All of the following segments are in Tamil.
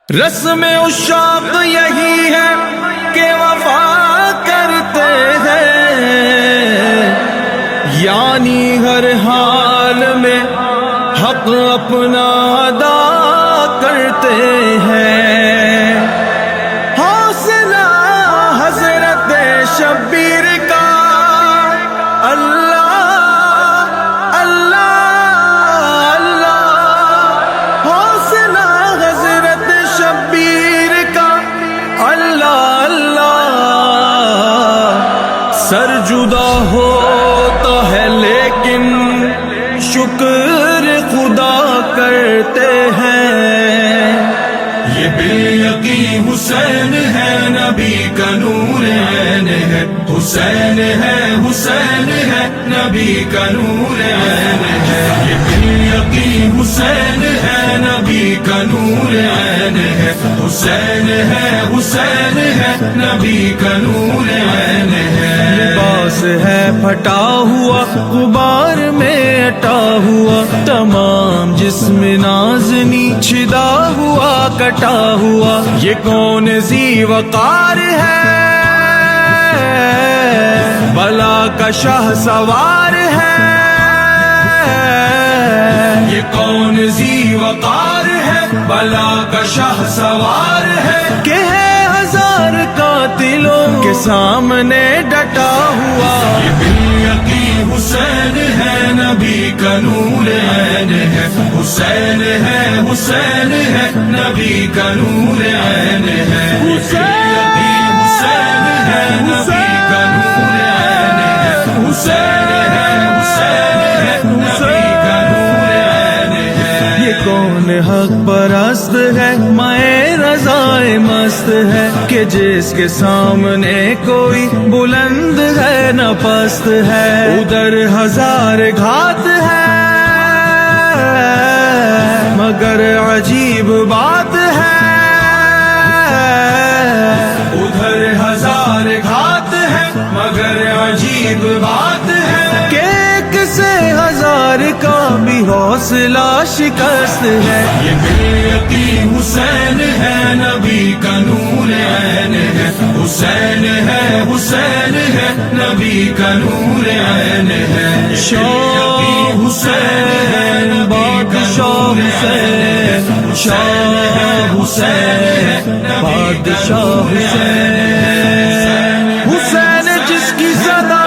رسم عشاق یہی ہے کہ وفا کرتے ہیں، یعنی ہر حال میں حق اپنا ادا کرتے ہیں۔ حوصلہ حضرت شبیر کا اللہ اللہ اللہ، حوصلہ حضرت شبیر کا اللہ اللہ۔ سر جدا ہوتا ہے لیکن شکر خدا کرتے ہیں۔ یہ بالیقین حسین ہے، نبی کا نور عین ہے، حسین ہے حسین ہے، نبی کا نور عین ہے۔ یہ بالیقین حسین ہے، نبی کا نور عین ہے، حسین ہے حسین ہے، نبی کا نور عین ہے۔ لباس ہے پھٹا ہوا، غبار میں اٹا ہوا، تمام جسم نازنی چھدا ہوا کٹا ہوا۔ یہ کون ذی وقار ہے، بلا کا شاہ سوار ہے۔ یہ کون ذی وقار ہے، بلا کا شاہ سوار ہے، کہ ہے ہزار قاتلوں کے سامنے ڈٹا ہوا۔ یہ بالیقین حسین ہے، نبی کا نور عین ہے، حسین ہے حسین ہے، نبی کا نور عین ہے۔ بالیقین حسین ہے، نبی کا نور عین ہے، حسین ہے حسین ہے، نبی کا نور عین ہے۔ یہ کون حق پرست ہے، مائے رضائے مست ہے، کہ جس کے سامنے کوئی بلند ہے نہ پست ہے۔ ادھر ہزار گھات ہے مگر عجیب بات ہے، ادھر ہزار گھات ہے مگر عجیب بات ہے، کہ ایک سے ہزار کا بھی حوصلہ شکست ہے۔ یہ بالیقین حسین ہے، نبی کا نور عین ہے، حسین ہے حسین ہے، نبی کا نور عین ہے۔ شاہ حسین بادشاہ حسین، شاہ حسین بادشاہ حسین، حسین جس کی صدا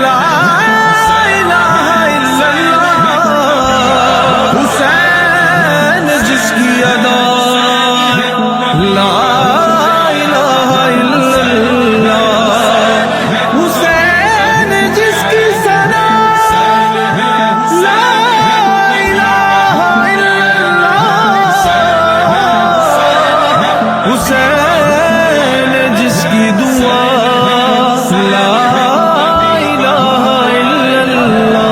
لا الہ الا اللہ، حسین جس کی ادا لا الہ الا اللہ، حسین جس کی صدا لا الہ الا اللہ، حسین جس کی دعا لا الہ الا اللہ۔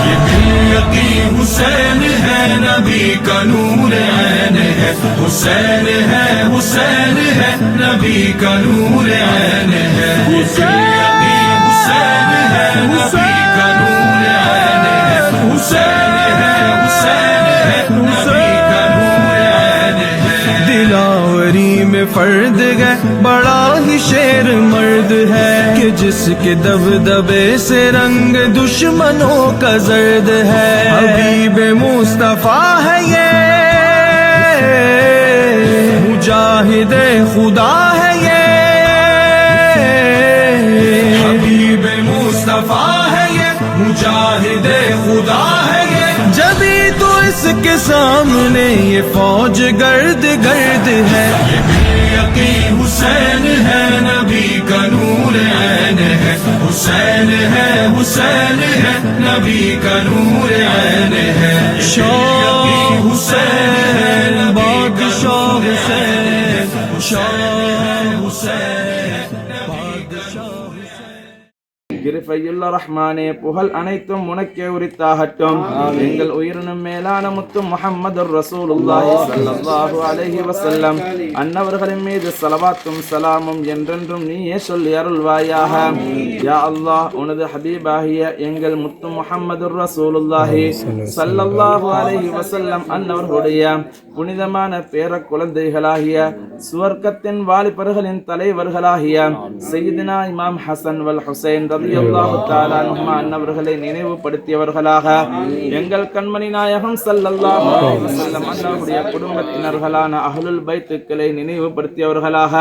یہ بالیقین حسین ہے، نبی کا نور عین ہے، حسین ہے حسین ہے، نبی کا نور عین ہے۔ بالیقین حسین ہے، نبی کا نور عین ہے، حسین ہے حسین ہے، نبی کا نور عین ہے۔ دلاوری میں فرد ہے، بڑا ہی شیر مرد ہے، کہ جس کے دبدبے سے رنگ دشمنوں کا زرد ہے۔ حبیب مصطفیٰ ہے یہ، مجاہد خدا ہے یہ، حبیب مصطفیٰ ہے یہ، مجاہد خدا ہے یہ، جبھی تو اس کے سامنے یہ فوج گرد گرد ہے۔ یہ بالیقین حسین ہے، نبی کا نور عین ہے، حسین ہے حسین ہے، نبی کا نور عین ہے۔ شاہ حسین بادشاہ حسین، شاہ حسین بادشاہ حسین۔ ஷஃபையுல் ரஹ்மானே, புகழ் அனைத்தும் உனக்கே உரித்தாகட்டும். எங்கள் உயிரினும் மேலான முத்து முஹம்மதுர் ரசூலுல்லாஹி ஸல்லல்லாஹு அலைஹி வஸல்லம் அன்னவர்களின் மீது ஸலவாத்தும் ஸலாமும் என்றென்றும் நீயே சொல்லி அருள்வாயாக. யா அல்லாஹ், உனது ஹபீபாகிய எங்கள் முத்து முஹம்மதுர் ரசூலுல்லாஹி ஸல்லல்லாஹு அலைஹி வஸல்லம் அன்னவர்களுடைய புனிதமான பேர குழந்தைகளாகிய சுவர்க்கத்தின் வாலிபர்களின் தலைவர்களாகிய சய்யிதுனா இமாம் ஹசன் வல் ஹுசைன் ரலியல்லாஹு தஆலா அன்ஹுமா அன்னவர்களை நினைவுபடுத்தியவர்களாக, எங்கள் கண்மணி நாயகம் ஸல்லல்லாஹு அலைஹி வஸல்லம் அன்னவருடைய குடும்பத்தினர்களான அஹ்லுல் பைத்துக்களை நினைவுபடுத்தியவர்களாக,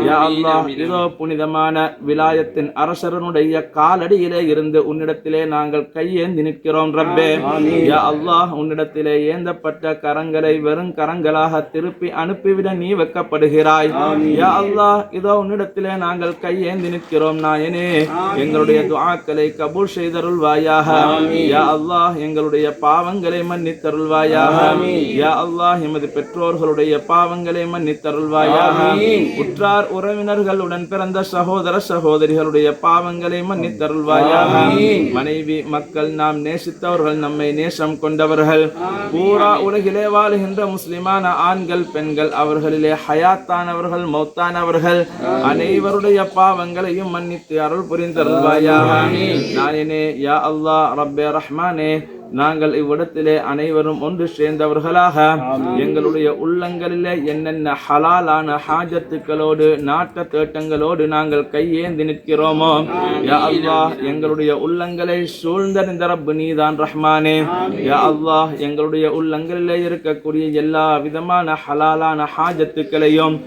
யா அல்லாஹ், இதோ புனிதமான விலாயத்தின் அரசரனுடைய காலடியிலே இருந்து உன்னிடத்திலே நாங்கள் கையேந்தி நிற்கிறோம் ரப்பே. யா அல்லாஹ், உன்னிடத்திலே ஏந்தப்பட்ட கரங்களை வெறும் கரங்களாக திருப்பி அனுப்பிவிட நீ வெட்கப்படுகிறாய். யா அல்லாஹ், இதோ உன்னிடத்திலே நாங்கள் கையேந்தி நிற்கிறோம் நாயனே, எங்களுடைய துஆக்களை கபூல் செய்தருள்வாயாக. யா அல்லாஹ், எங்களுடைய பாவங்களை மன்னித்தருள்வாயாக. யா அல்லாஹ், எமது பெற்றோர்களுடைய பாவங்களை மன்னித்தருள்வாயாக. உற்றார் உறவினர்களுடன் பிறந்த சகோதர சகோதரிகளுடைய பாவங்களை மன்னித்தருள்வாயாக. மனைவி மக்கள் நாம் நேசித்தவர்கள், நம்மை நேசம் கொண்டவர்கள், பூரா உலகிலே வாழுகின்ற முஸ்லிமான ஆண்கள் பெண்கள், அவர்களிலே ஹயாத்தானவர்கள் மௌத்தானவர்கள் அனைவருடைய பாவங்களையும் மன்னித்து அருள் புரிந்தருள்வாயாக. நாயனே, யா அல்லாஹ், ரப்பே ரஹ்மானே, நாங்கள் இவ்விடத்திலே அனைவரும் ஒன்று சேர்ந்தவர்களாக எங்களுடைய உள்ளங்களிலே என்னென்ன ஹலாலான ஹாஜத்துக்களோடு நாட்ட தேட்டங்களோடு நாங்கள் கையேந்தி நிற்கிறோமோ, யா அல்லாஹ், எங்களுடைய உள்ளங்களை சூழ்ந்த ரப்பு நீதான் ரஹ்மானே. யா அல்லாஹ், எங்களுடைய உள்ளங்களிலே இருக்கக்கூடிய எல்லா விதமான ஹலாலான ஹாஜத்துக்களையும்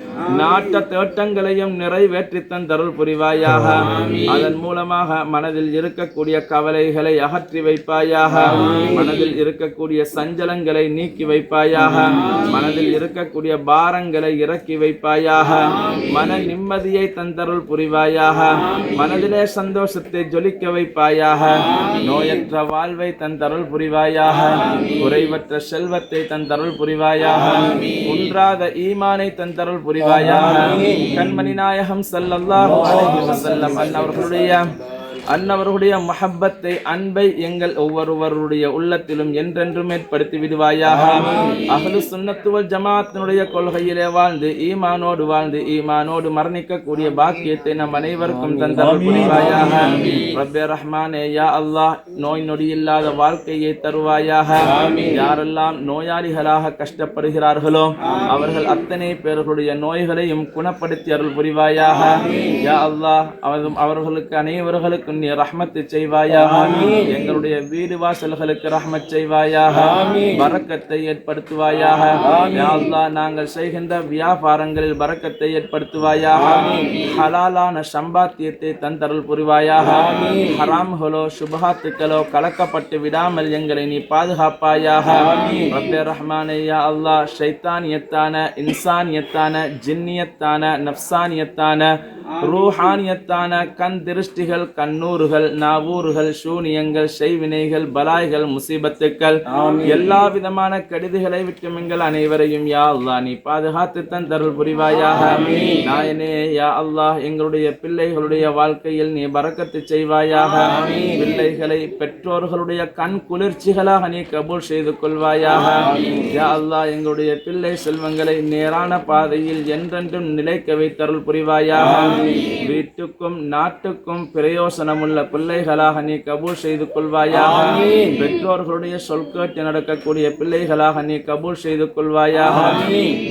நாட்ட தேட்டங்களையும் நிறைவேற்றி தந்தருள் புரிவாயாக. அதன் மூலமாக மனதில் இருக்கக்கூடிய கவலைகளை அகற்றி வைப்பாயாக. மனதில் இருக்கக்கூடிய சஞ்சலங்களை நீக்கி வைப்பாயாக. மனதில் இருக்கக்கூடிய பாரங்களை இறக்கி வைப்பாயாக. மன நிம்மதியை தந்தருள் புரிவாயாக. மனதிலே சந்தோஷத்தை ஜொலிக்க வைப்பாயாக. நோயற்ற வாழ்வை தந்தருள் புரிவாயாக. குறைவற்ற செல்வத்தை தந்தருள் புரிவாயாக. குன்றாத ஈமானை தந்தருள் புரிவாயாக. கண்மணி நாயகம் ஸல்லல்லாஹு அலைஹி வஸல்லம் அன்னவர்களுடைய மஹப்பத்தை, அன்பை எங்கள் ஒவ்வொருவருடைய உள்ளத்திலும் என்றென்றும் ஏற்படுத்தி விடுவாயாக. அஹ்லு சுன்னத்து வல் ஜமாஅத்தினுடைய கொள்கையிலே வாழ்ந்து ஈமானோடு மரணிக்கக்கூடிய பாக்கியத்தை நம் அனைவருக்கும் தந்தருள் புரிவாயாக. ரப்பே ரஹ்மானே, யா அல்லாஹ், நோய் நொடி இல்லாத வாழ்க்கையை தருவாயாக. யாரெல்லாம் நோயாளிகளாக கஷ்டப்படுகிறார்களோ அவர்கள் அத்தனை பேர்களுடைய நோய்களையும் குணப்படுத்தி அருள் புரிவாயாக. யா அல்லாஹ், அவர்களுக்கு அனைவர்களுக்கு நீ ரஹ்மத் செய்வாயாக. எங்களுடைய வீடு வாசல்களுக்கு ரஹ்மத் செய்வாயாக. பரக்கத்தை ஏற்படுத்துவாயாக. யா அல்லாஹ், நாங்கள் செய்கின்ற வியாபாரங்களில் பரக்கத்தை ஏற்படுத்துவாயாக. ஹலாலான சம்பாத்தியத்தை தந்தருள் புரிவாயாக. ஹராம்களோ சுபஹாத்துக்களோ கலக்கப்பட்டு விடாமல் எங்களை நீ பாதுகாப்பாயாக. ரப்பே ரஹ்மானே, யா அல்லாஹ், ஷைத்தானியத்தான, இன்சானியத்தான, ஜின்னியத்தான, நஃப்சானியத்தான, ரூஹானியத்தான கண் திருஷ்டிகள், கண்ணூறுகள், நாவூறுகள், சூனியங்கள், செய்வினைகள், பலாய்கள், முசீபத்துக்கள், எல்லா விதமான கெடுதிகளை விட்டு எங்கள் அனைவரையும் யா அல்லாஹ் நீ பாதுகாத்து தந்தருள் புரிவாயாக. நாயனே, யா அல்லாஹ், எங்களுடைய பிள்ளைகளுடைய வாழ்க்கையில் நீ பரக்கத்து செய்வாயாக. பிள்ளைகளை பெற்றோர்களுடைய கண் குளிர்ச்சிகளாக நீ கபூல் செய்து கொள்வாயாக. யா அல்லாஹ், எங்களுடைய பிள்ளை செல்வங்களை நேரான பாதையில் என்றென்றும் நிலைக்க வைத்தருள் புரிவாயாக. வீட்டுக்கும் நாட்டுக்கும் பிரயோசனமுள்ள பிள்ளைகளாக நீ கபூல் செய்து கொள்வாயாக. பெற்றோர்களுடைய சொல் கேட்டு நடக்கக்கூடிய பிள்ளைகளாக நீ கபூல் செய்து கொள்வாயாக.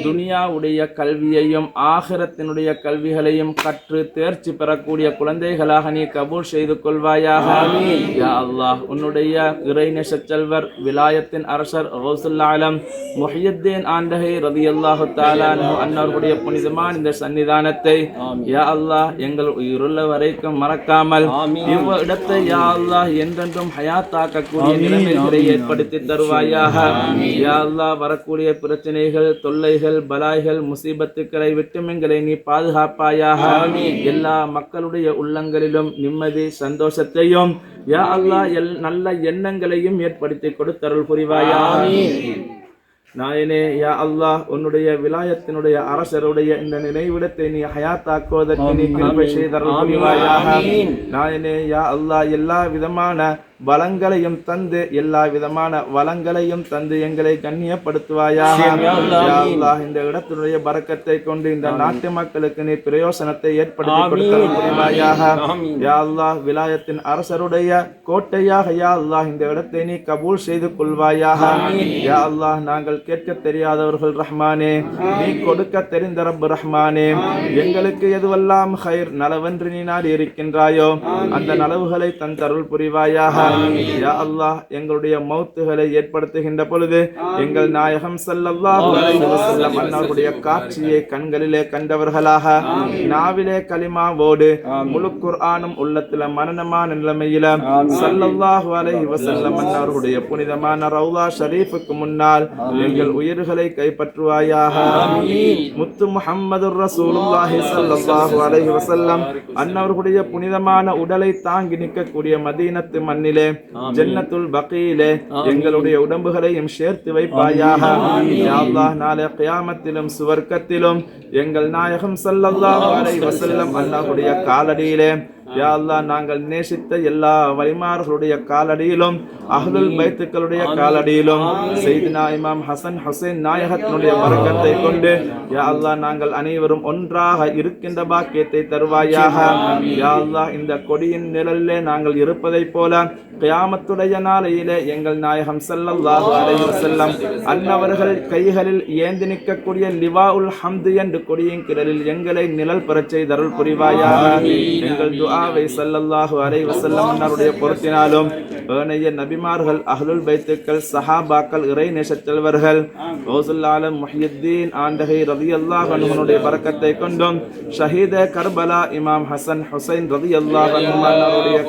துனியாவுடைய கல்வியையும் ஆகிரத்தினுடைய கல்விகளையும் கற்று தேர்ச்சி பெறக்கூடிய குழந்தைகளாக நீ கபூல் செய்து கொள்வாயாக. யா அல்லாஹ், உன்னுடைய இறைநேச செல்வர் விலாயத்தின் அரசர் கௌசுல் ஆலம் முஹியுத்தீன் ஆண்டகை ரலியல்லாஹு தஆலா அன்ஹு அன்னவர்களுடைய புனிதமான இந்த சன்னிதானத்தை யா அல்லாஹ் எங்கள் உயிருள்ள வரைக்கும் மறக்காமல் இவ்விடத்தை யா அல்லாஹ் என்றென்றும் ஹயாத்தாக்கக்கூடிய நிலைமைகளை ஏற்படுத்தி தருவாயாக. யா அல்லாஹ், வரக்கூடிய பிரச்சனைகள், தொல்லைகள், பலாய்கள், முசீபத்துக்களை விட்டு எங்களை நீ பாதுகாப்பாயாக. எல்லா மக்களுடைய உள்ளங்களிலும் நிம்மதி சந்தோஷத்தையும் யா அல்லாஹ் நல்ல எண்ணங்களையும் ஏற்படுத்தி கொடுத்தருள் புரிவாயாக. நாயனே யா அல்லாஹ் உன்னுடைய விலாயத்தினுடைய அரசருடைய இந்த நினைவிடத்தை நீ ஹயாத்தாக்குவதற்கு நீ கிருபை செய்தருள் புரிவாயாக. நாயனே யா அல்லாஹ் எல்லா விதமான வளங்களையும் தந்து எல்லா விதமான வளங்களையும் தந்து எங்களை கண்ணியப்படுத்துவாயாக. யா அல்லாஹ் இந்த இடத்தினுடைய பரக்கத்தை கொண்டு இந்த நாட்டு மக்களுக்கு நீ பிரயோசனத்தை ஏற்படுத்தி கொடுத்தருள் புரிவாயாக. யா அல்லாஹ் விலாயத்தின் அரசருடைய கோட்டையாக யா அல்லாஹ் இந்த இடத்தை நீ கபூல் செய்து கொள்வாயாக. யா அல்லாஹ் நாங்கள் கேட்க தெரியாதவர்கள் ரஹ்மானே, நீ கொடுக்க தெரிந்த ரப் ரஹ்மானே, எங்களுக்கு எதுவெல்லாம் ஹைர் நலவென்று நீ நாடி இருக்கின்றாயோ அந்த நலவுகளை தந்தருள் புரிவாயாக. யா அல்லாஹ் எங்களுடைய மௌத்துகளை ஏற்படுத்துகின்ற பொழுது எங்கள் நாயகம் ஸல்லல்லாஹு அலைஹி வஸல்லம் அன்னவருடைய காட்சியை கண்களிலே கண்டவர்களாக நாவிலே கலிமாவோடு முழு குர்ஆனும் உள்ளத்தில மனனமான நிலைமையில ஸல்லல்லாஹு அலைஹி வஸல்லம் அன்னவருடைய புனிதமான ரவுலா ஷரீஃபுக்கு முன்னால் எங்கள் உயிர்களை கைப்பற்றுவாயாக. முத்து முஹம்மதுர் ரசூலுல்லாஹி ஸல்லல்லாஹு அலைஹி வஸல்லம் அன்னவருடைய புனிதமான உடலை தாங்கி நிற்கக்கூடிய மதீனத்து மண்ணிலே ஜன்னத்துல் பகீலே எங்களுடைய உடம்புகளையும் சேர்த்து வைப்பாயாக. யா அல்லாஹ் நாளை கியாமத்திலும் சுவர்க்கத்திலும் எங்கள் நாயகம் ஸல்லல்லாஹு அலைஹி வஸல்லம் அன்னவருடைய காலடியிலே யா அல்லாஹ் நாங்கள் நேசித்த எல்லா வலிமார்களுடைய காலடியிலும் அஹ்லுல் பைத்துக்களுடைய காலடியிலும் சையதுனா இமாம் ஹசன் ஹுசைன் நாயகத்தினுடைய பரக்கத்தை கொண்டு யா அல்லாஹ் நாங்கள் அனைவரும் ஒன்றாக இருக்கின்ற பாக்கியத்தை தருவாயாக. யா அல்லாஹ் இந்த கொடியின் நிழலிலே நாங்கள் இருப்பதைப் போல கியாமத்துடைய நாளையிலே எங்கள் நாயகம் ஸல்லல்லாஹு அலைஹி வஸல்லம் அன்னவர்கள் கைகளில் ஏந்தி நிற்கக்கூடிய லிவாஉல் ஹம்து என்ற கொடியின் கிழலில் எங்களை நிழல் பெறச் செய்தருள் புரிவாயாக. எங்கள் துஆவை ஸல்லல்லாஹு அலைஹி வஸல்லம் அன்னருடைய பொருத்தினாலும் ஏனைய நபிமார்கள் அஹ்லுல் பைத்துக்கள் சஹாபாக்கள் இறை நேசச் செல்வர்கள் கௌசுல் ஆலம் முஹ்யித்தீன் ஆண்டகை ரலியல்லாஹு அன்ஹுடைய பரக்கத்தை கொண்டும் ஷஹீத கர்பலா இமாம் ஹசன் ஹுசைன் ரலியல்லாஹு அன்ஹுடைய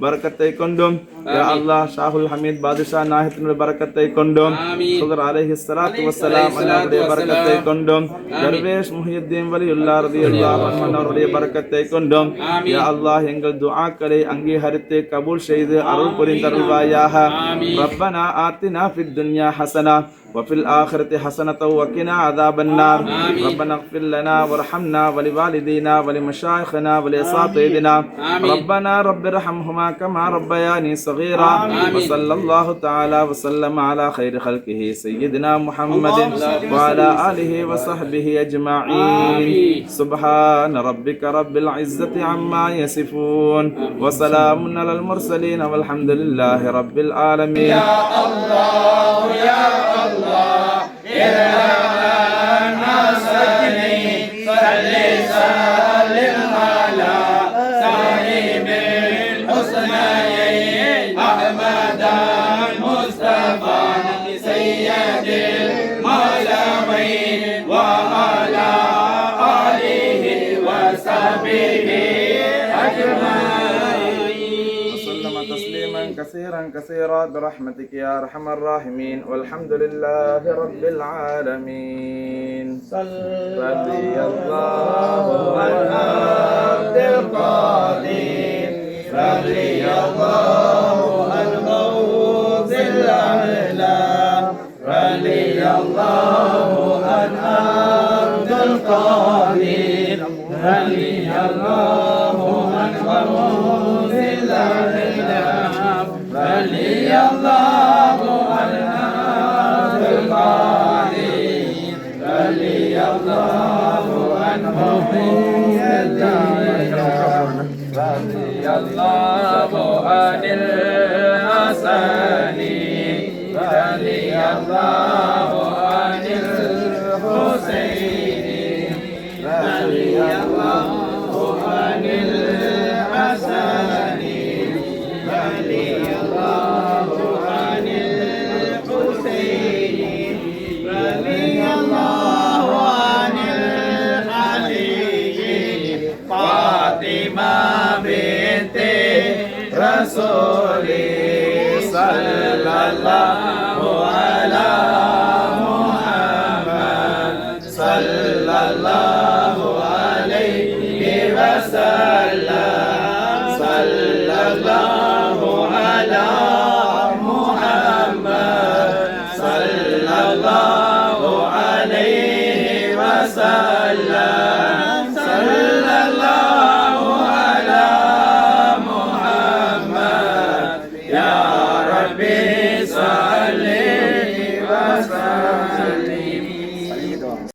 பரக்கத்தை கொண்டும் யா அல்லாஹ் ஷாஹுல் ஹமீத் பாதுஷா நாயகத்தினுடைய பரக்கத்தை கொண்டும் ஹுதர் அலைஹி ஸலாத்து வஸ்ஸலாம் அன்னவருடைய பரக்கத்தை கொண்டும் தர்வேஷ் முஹியுத்தீன் வலியுல்லாஹ் ரலியல்லாஹு அன்ஹு அன்னவருடைய பரக்கத்தை கொண்டும் யா அல்லாஹ் எங்கள் துஆக்களை அங்கீகரித்து கபூல் செய்து அருள் புரிந்தருள்வாயாக. ரப்பனா ஆத்தினா ஃபித் துன்யா ஹஸனா وفي الآخرة حسنة وقنا عذاب النار. ربنا اغفر لنا وارحمنا ولوالدينا ولمشايخنا ولأساتذتنا ربنا رب ارحمهما كما ربياني صغيرا. وصلى الله تعالى وسلم على خير خلقه سيدنا محمد وعلى آله وصحبه أجمعين. سبحان ربك رب العزة عما يصفون وسلام على المرسلين والحمد لله رب العالمين. يا الله يا الله كثيرا كثيرا برحمتك يا ارحم الراحمين والحمد لله رب العالمين. رضي الله عن عبد القادر رضي الله عن غوث الأعلى رضي الله عن عبد القادر رضي الله عن غوث الأعلى رضي الله عن عبد القادر رضي الله عنه رضي الله عن الحسن رضي الله عن الحسين رضي الله عن الحسن رضي الله عن الحسين رضي الله عن العلي فاطمة بنت رسول صلى الله على محمد صلى الله عليه وسلم صلى الله